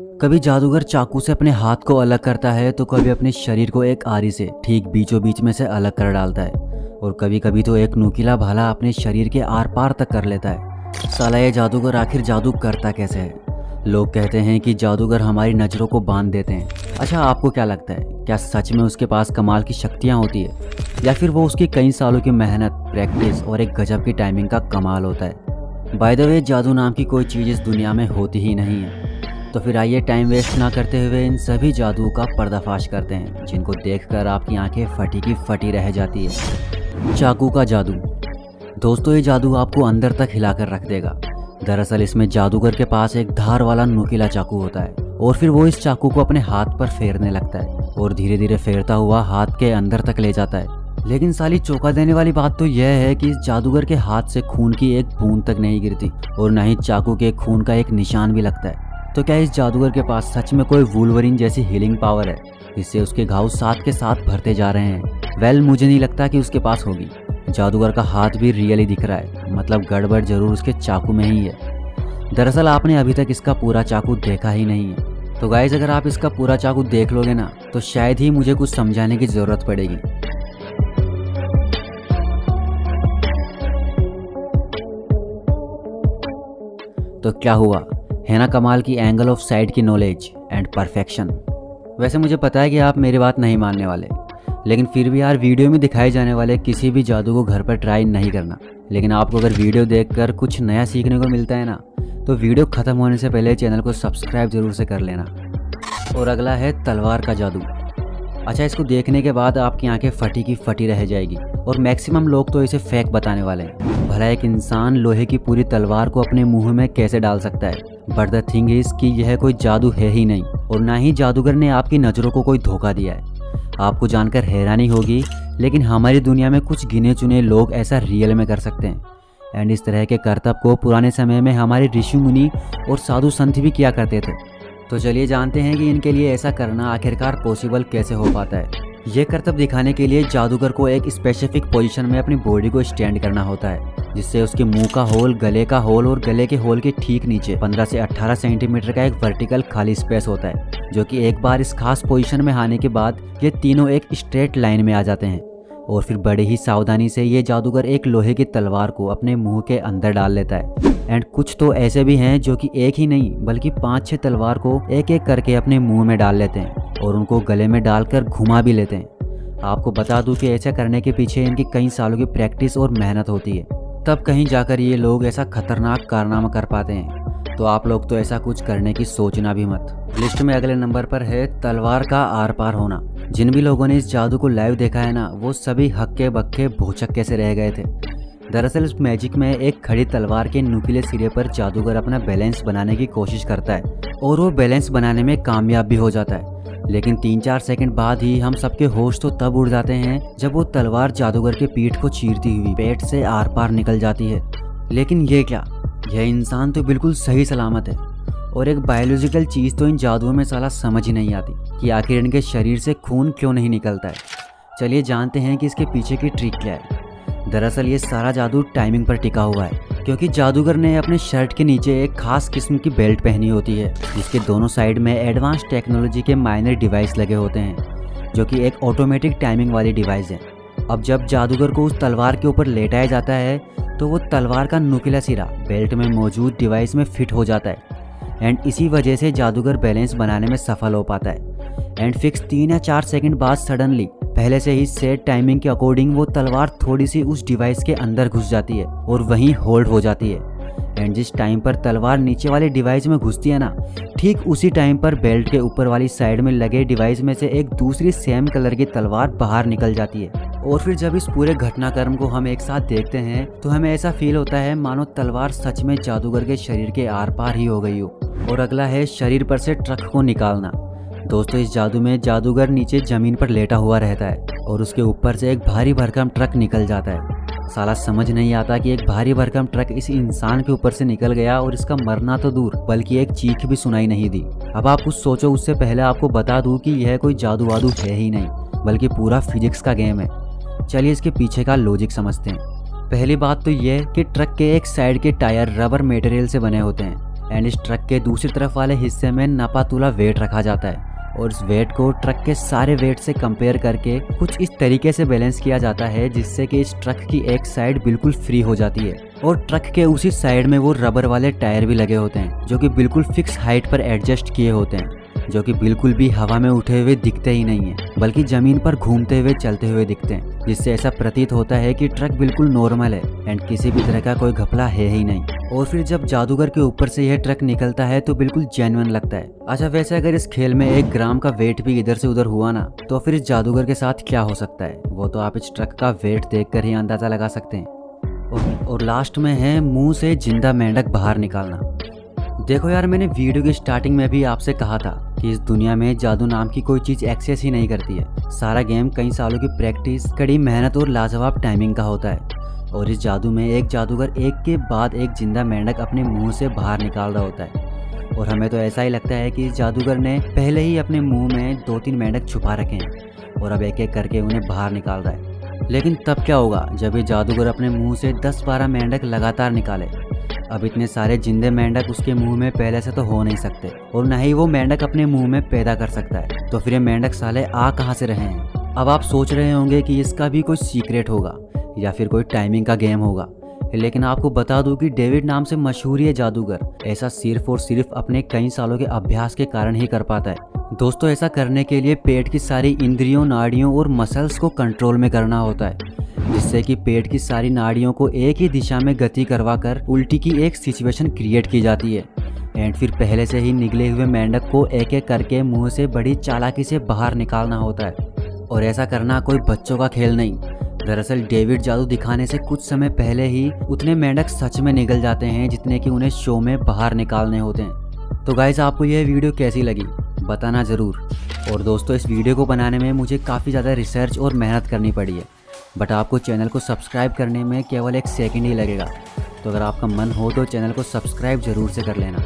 कभी जादूगर चाकू से अपने हाथ को अलग करता है तो कभी अपने शरीर को एक आरी से ठीक बीचों बीच में से अलग कर डालता है, और कभी कभी तो एक नुकीला भाला अपने शरीर के आर पार तक कर लेता है। साला ये जादूगर आखिर जादू करता कैसे है? लोग कहते हैं कि जादूगर हमारी नज़रों को बांध देते हैं। अच्छा, आपको क्या लगता है, क्या सच में उसके पास कमाल की शक्तियाँ होती है, या फिर वो उसकी कई सालों की मेहनत, प्रैक्टिस और एक गजब की टाइमिंग का कमाल होता है? बाय द वे, जादू नाम की कोई चीज़ इस दुनिया में होती ही नहीं है। तो फिर आइए टाइम वेस्ट ना करते हुए इन सभी जादुओं का पर्दाफाश करते हैं, जिनको देखकर आपकी आंखें फटी की फटी रह जाती है। चाकू का जादू। दोस्तों, ये जादू आपको अंदर तक हिलाकर रख देगा। दरअसल इसमें जादूगर के पास एक धार वाला नुकीला चाकू होता है, और फिर वो इस चाकू को अपने हाथ पर फेरने लगता है और धीरे धीरे फेरता हुआ हाथ के अंदर तक ले जाता है। लेकिन साली चौंका देने वाली बात तो यह है कि इस जादूगर के हाथ से खून की एक बूंद तक नहीं गिरती, और न ही चाकू के खून का एक निशान भी लगता है। तो क्या इस जादूगर के पास सच में कोई वुल्वरीन जैसी हीलिंग पावर है, जिससे उसके घाव साथ के साथ भरते जा रहे हैं? वेल, मुझे नहीं लगता कि उसके पास होगी। जादूगर का हाथ भी रियली दिख रहा है, मतलब गड़बड़ जरूर उसके चाकू में ही है। दरअसल आपने अभी तक इसका पूरा चाकू देखा ही नहीं है। तो गाइस, अगर आप इसका पूरा चाकू देख लोगे ना, तो शायद ही मुझे कुछ समझाने की ज़रूरत पड़ेगी। तो क्या हुआ, है ना कमाल की एंगल ऑफ साइड की नॉलेज एंड परफेक्शन? वैसे मुझे पता है कि आप मेरी बात नहीं मानने वाले, लेकिन फिर भी यार, वीडियो में दिखाए जाने वाले किसी भी जादू को घर पर ट्राई नहीं करना। लेकिन आपको अगर वीडियो देखकर कुछ नया सीखने को मिलता है ना, तो वीडियो ख़त्म होने से पहले चैनल को सब्सक्राइब जरूर से कर लेना। और अगला है तलवार का जादू। अच्छा, इसको देखने के बाद आपकी आंखें फटी की फटी रह जाएगी, और मैक्सिमम लोग तो इसे फेक बताने वाले हैं। भला एक इंसान लोहे की पूरी तलवार को अपने मुंह में कैसे डाल सकता है? बट द थिंग इज कि यह कोई जादू है ही नहीं, और ना ही जादूगर ने आपकी नज़रों को कोई धोखा दिया है। आपको जानकर हैरानी होगी, लेकिन हमारी दुनिया में कुछ गिने चुने लोग ऐसा रियल में कर सकते हैं। एंड इस तरह के करतब को पुराने समय में हमारे ऋषि मुनि और साधु संत भी किया करते थे। तो चलिए जानते हैं कि इनके लिए ऐसा करना आखिरकार पॉसिबल कैसे हो पाता है। ये करतब दिखाने के लिए जादूगर को एक स्पेसिफिक पोजीशन में अपनी बॉडी को स्टैंड करना होता है, जिससे उसके मुंह का होल, गले का होल और गले के होल के ठीक नीचे 15 से 18 सेंटीमीटर का एक वर्टिकल खाली स्पेस होता है, जो कि एक बार इस खास पोजीशन में आने के बाद ये तीनों एक स्ट्रेट लाइन में आ जाते हैं। और फिर बड़े ही सावधानी से ये जादूगर एक लोहे की तलवार को अपने मुंह के अंदर डाल लेता है। एंड कुछ तो ऐसे भी हैं जो कि एक ही नहीं बल्कि 5-6 तलवार को एक एक करके अपने मुंह में डाल लेते हैं और उनको गले में डालकर घुमा भी लेते हैं। आपको बता दूं कि ऐसा करने के पीछे इनकी कई सालों की प्रैक्टिस और मेहनत होती है, तब कहीं जाकर ये लोग ऐसा खतरनाक कारनामा कर पाते हैं। तो आप लोग तो ऐसा कुछ करने की सोचना भी मत। लिस्ट में अगले नंबर पर है तलवार का आर पार होना। जिन भी लोगों ने इस जादू को लाइव देखा है ना, वो सभी हक्के बक्के भौचक कैसे रह गए थे। दरअसल इस मैजिक में एक खड़ी तलवार के नुकीले सिरे पर जादूगर अपना बैलेंस बनाने की कोशिश करता है, और वो बैलेंस बनाने में कामयाब भी हो जाता है। लेकिन 3-4 सेकंड बाद ही हम सबके होश तो तब उड़ जाते हैं जब वो तलवार जादूगर के पीठ को चीरती हुई पेट से आर पार निकल जाती है। लेकिन ये क्या, यह इंसान तो बिल्कुल सही सलामत है, और एक बायोलॉजिकल चीज़ तो इन जादुओं में साला समझ ही नहीं आती कि आखिर इनके शरीर से खून क्यों नहीं निकलता है। चलिए जानते हैं कि इसके पीछे की ट्रिक क्या है। दरअसल ये सारा जादू टाइमिंग पर टिका हुआ है, क्योंकि जादूगर ने अपने शर्ट के नीचे एक खास किस्म की बेल्ट पहनी होती है, जिसके दोनों साइड में एडवांस टेक्नोलॉजी के माइनर डिवाइस लगे होते हैं, जो कि एक ऑटोमेटिक टाइमिंग वाली डिवाइस है। अब जब जादूगर को उस तलवार के ऊपर लेटाया जाता है, तो वो तलवार का नुकीला सिरा बेल्ट में मौजूद डिवाइस में फिट हो जाता है, एंड इसी वजह से जादूगर बैलेंस बनाने में सफल हो पाता है। एंड फिक्स 3 या 4 सेकंड बाद सडनली पहले से ही सेट टाइमिंग के अकॉर्डिंग वो तलवार थोड़ी सी उस डिवाइस के अंदर घुस जाती है और वहीं होल्ड हो जाती है। एंड जिस टाइम पर तलवार नीचे वाले डिवाइस में घुसती है ना, ठीक उसी टाइम पर बेल्ट के ऊपर वाली साइड में लगे डिवाइस में से एक दूसरी सेम कलर की तलवार बाहर निकल जाती है। और फिर जब इस पूरे घटनाक्रम को हम एक साथ देखते हैं, तो हमें ऐसा फील होता है मानो तलवार सच में जादूगर के शरीर के आर पार ही हो गई हो। और अगला है शरीर पर से ट्रक को निकालना। दोस्तों, इस जादू में जादूगर नीचे जमीन पर लेटा हुआ रहता है और उसके ऊपर से एक भारी भरकम ट्रक निकल जाता है। साला समझ नहीं आता कि एक भारी भरकम ट्रक इस इंसान के ऊपर से निकल गया और इसका मरना तो दूर बल्कि एक चीख भी सुनाई नहीं दी। अब आप कुछ सोचो, उससे पहले आपको बता दूं कि यह कोई जादू वादू है ही नहीं, बल्कि पूरा फिजिक्स का गेम है। चलिए इसके पीछे का लॉजिक समझते हैं। पहली बात तो यह कि ट्रक के एक साइड के टायर रबर मटेरियल से बने होते हैं, एंड इस ट्रक के दूसरी तरफ वाले हिस्से में नापातुला वेट रखा जाता है और इस वेट को ट्रक के सारे वेट से कंपेयर करके कुछ इस तरीके से बैलेंस किया जाता है जिससे कि इस ट्रक की एक साइड बिल्कुल फ्री हो जाती है और ट्रक के उसी साइड में वो रबर वाले टायर भी लगे होते हैं जो कि बिल्कुल फिक्स हाइट पर एडजस्ट किए होते हैं, जो कि बिल्कुल भी हवा में उठे हुए दिखते ही नहीं है बल्कि जमीन पर घूमते हुए चलते हुए दिखते हैं, जिससे ऐसा प्रतीत होता है कि ट्रक बिल्कुल नॉर्मल है एंड किसी भी तरह का कोई घपला है ही नहीं। और फिर जब जादूगर के ऊपर से यह ट्रक निकलता है तो बिल्कुल जेन्युइन लगता है। अच्छा, वैसे अगर इस खेल में 1 ग्राम का वेट भी इधर से उधर हुआ ना तो फिर इस जादूगर के साथ क्या हो सकता है वो तो आप इस ट्रक का वेट देखकर ही अंदाजा लगा सकते हैं। और लास्ट में है मुंह से जिंदा मेंढक बाहर निकालना। देखो यार, मैंने वीडियो की स्टार्टिंग में भी आपसे कहा था कि इस दुनिया में जादू नाम की कोई चीज़ एक्सेस ही नहीं करती है। सारा गेम कई सालों की प्रैक्टिस, कड़ी मेहनत और लाजवाब टाइमिंग का होता है और इस जादू में एक जादूगर एक के बाद एक जिंदा मेंढक अपने मुंह से बाहर निकाल रहा होता है और हमें तो ऐसा ही लगता है कि इस जादूगर ने पहले ही अपने मुंह में 2-3 मेंढक छुपा रखे हैं और अब एक एक करके उन्हें बाहर निकाल रहा है। लेकिन तब क्या होगा जब ये जादूगर अपने मुंह से 10-12 मेंढक लगातार निकाले? अब इतने सारे जिंदे मेंढक उसके मुंह में पहले से तो हो नहीं सकते और न ही वो मेंढक अपने मुंह में पैदा कर सकता है, तो फिर ये मेंढक साले आ कहाँ से रहे हैं? अब आप सोच रहे होंगे कि इसका भी कोई सीक्रेट होगा या फिर कोई टाइमिंग का गेम होगा, लेकिन आपको बता दूं कि डेविड नाम से मशहूर ये जादूगर ऐसा सिर्फ और सिर्फ अपने कई सालों के अभ्यास के कारण ही कर पाता है। दोस्तों, ऐसा करने के लिए पेट की सारी इंद्रियों, नाड़ियों और मसल्स को कंट्रोल में करना होता है, जिससे कि पेट की सारी नाड़ियों को एक ही दिशा में गति करवाकर उल्टी की एक सिचुएशन क्रिएट की जाती है एंड फिर पहले से ही निकले हुए मेंढक को एक एक करके मुंह से बड़ी चालाकी से बाहर निकालना होता है। और ऐसा करना कोई बच्चों का खेल नहीं। दरअसल डेविड जादू दिखाने से कुछ समय पहले ही उतने मेंढक सच में निकल जाते हैं जितने कि उन्हें शो में बाहर निकालने होते हैं। तो गाइस, आपको यह वीडियो कैसी लगी बताना ज़रूर। और दोस्तों, इस वीडियो को बनाने में मुझे काफ़ी ज़्यादा रिसर्च और मेहनत करनी पड़ी है, बट आपको चैनल को सब्सक्राइब करने में केवल 1 सेकंड ही लगेगा। तो अगर आपका मन हो तो चैनल को सब्सक्राइब ज़रूर से कर लेना।